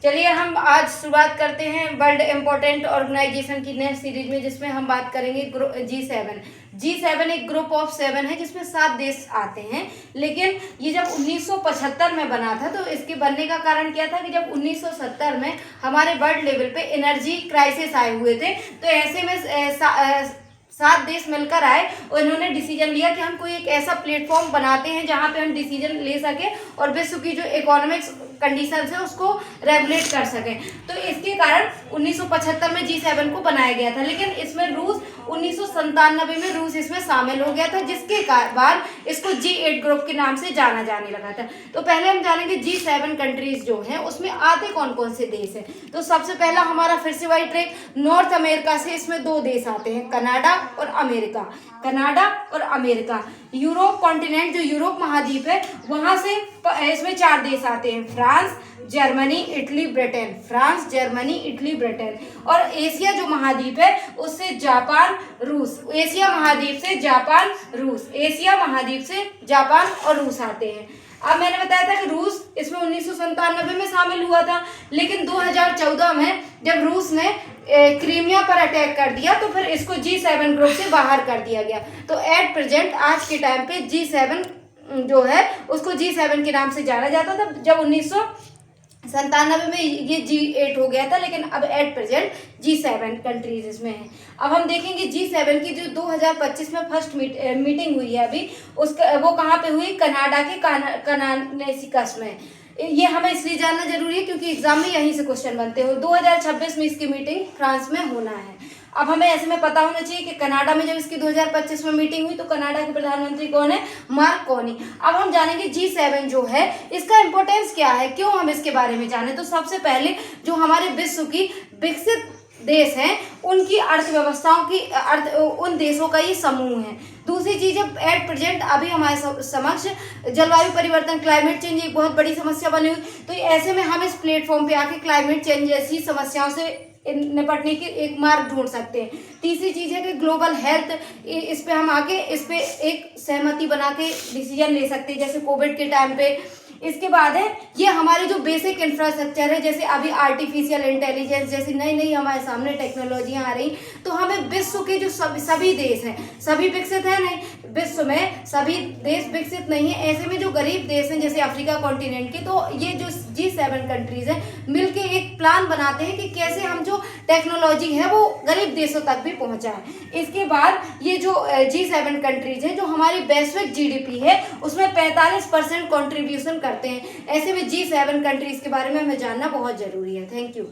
चलिए हम आज शुरुआत करते हैं वर्ल्ड इम्पोर्टेंट ऑर्गेनाइजेशन की नई सीरीज में, जिसमें हम बात करेंगे G7। G7 एक ग्रुप ऑफ 7 है जिसमें 7 देश आते हैं। लेकिन ये जब 1975 में बना था, तो इसके बनने का कारण क्या था कि जब 1970 में हमारे वर्ल्ड लेवल पे एनर्जी क्राइसिस आए हुए थे, तो ऐसे में 7 देश मिलकर आए और इन्होंने डिसीजन लिया कि हम कोई एक ऐसा प्लेटफॉर्म बनाते हैं जहां पे हम डिसीजन ले सके और विश्व की जो इकोनॉमिक्स कंडीशंस है उसको रेगुलेट कर सकें। तो इसके कारण 1975 में G7 को बनाया गया था। लेकिन इसमें रूस 1997 में रूस इसमें शामिल हो गया था, जिसके बाद इसको G8 ग्रुप के नाम से जाना जाने लगा था। तो पहले हम जानेंगे G7 कंट्रीज जो हैं उसमें आते कौन कौन से देश हैं। तो सबसे पहला हमारा फिर से वही ट्रैक, नॉर्थ अमेरिका से इसमें 2 देश आते हैं, कनाडा और अमेरिका। कनाडा और अमेरिका। यूरोप कॉन्टिनेंट जो यूरोप महाद्वीप है वहां से इसमें 4 देश आते हैं, France, Germany, Italy, Britain. France, Germany, Italy, Britain. और एशिया जो महाद्वीप है उससे जापान, रूस। एशिया महाद्वीप से जापान, रूस। एशिया महाद्वीप से जापान और रूस आते हैं। अब मैंने बताया था कि रूस इसमें 1997 में शामिल हुआ था, लेकिन 2014 में जब रूस ने क्रीमिया पर अटैक कर दिया तो फिर इसको G7 ग्रुप से बाहर कर दिया गया। तो एट प्रेजेंट आज के टाइम पे G7 जो है उसको G7 के नाम से जाना जाता था। जब 1997 में ये G8 हो गया था, लेकिन अब एट प्रेजेंट G7 कंट्रीज इसमें है। अब हम देखेंगे G7 की जो 2025 में फर्स्ट मीटिंग हुई है अभी, उसका वो कहाँ पे हुई, कनाडा के कानानेसिकस में। ये हमें इसलिए जानना जरूरी है क्योंकि एग्जाम में यहीं से क्वेश्चन बनते हो। 2026 में इसकी मीटिंग फ्रांस में होना है। अब हमें ऐसे में पता होना चाहिए कि कनाडा में जब इसकी 2025 में मीटिंग हुई तो कनाडा के प्रधानमंत्री कौन है, मार्क कार्नी। अब हम जानेंगे G7 जो है इसका इंपॉर्टेंस क्या है, क्यों हम इसके बारे में जाने। तो सबसे पहले जो हमारे विश्व की विकसित देश हैं उनकी अर्थव्यवस्थाओं की उन देशों का ये समूह है। दूसरी चीज है, एट प्रेजेंट अभी हमारे समक्ष जलवायु परिवर्तन, क्लाइमेट चेंज एक बहुत बड़ी समस्या बनी हुई। तो ऐसे में हम इस प्लेटफॉर्म पे आके क्लाइमेट चेंज जैसी समस्याओं से निपटने की एक मार्ग ढूंढ सकते हैं। तीसरी चीज है कि ग्लोबल हेल्थ, इस पे हम आके इस पे एक सहमति बना के डिसीजन ले सकते हैं, जैसे कोविड के टाइम पे। इसके बाद है ये हमारे जो बेसिक इंफ्रास्ट्रक्चर है, जैसे अभी आर्टिफिशियल इंटेलिजेंस जैसी नई नई हमारे सामने टेक्नोलॉजियां आ रही, तो हमें विश्व के जो सभी देश हैं, सभी विकसित है नहीं, विश्व में सभी देश विकसित नहीं है। ऐसे में जो गरीब देश हैं जैसे अफ्रीका कॉन्टिनेंट के, तो ये जो G7 कंट्रीज हैं मिलके एक प्लान बनाते हैं कि कैसे हम जो टेक्नोलॉजी है वो गरीब देशों तक भी पहुंचाएं। इसके बाद ये जो G7 कंट्रीज हैं जो हमारी वैश्विक GDP है उसमें 45% कॉन्ट्रीब्यूशन करते हैं। ऐसे में G7 कंट्रीज के बारे में हमें जानना बहुत जरूरी है। Thank you.